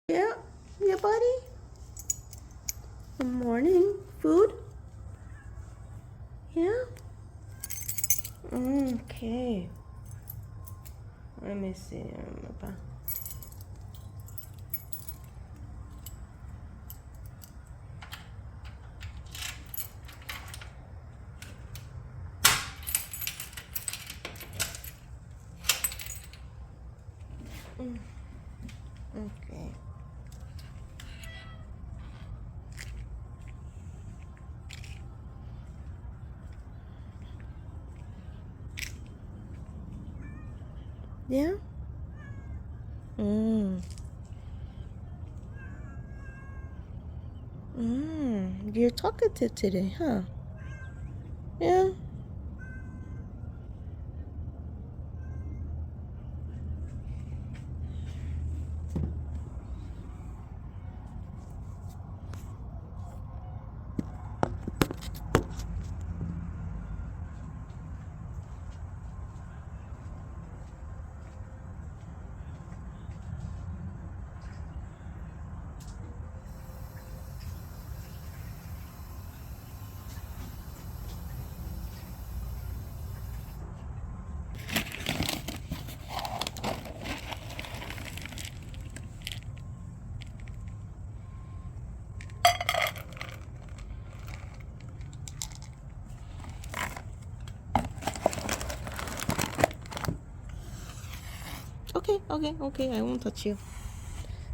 Yeah, yeah, buddy. Good morning. Food? Yeah? Okay. Let me see. Okay. Yeah? Mm. You're talkative today, huh? Yeah? Okay, okay, okay. I won't touch you.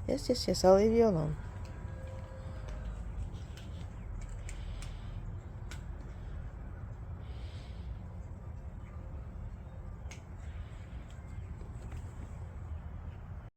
Yes, yes, yes. I'll leave you alone.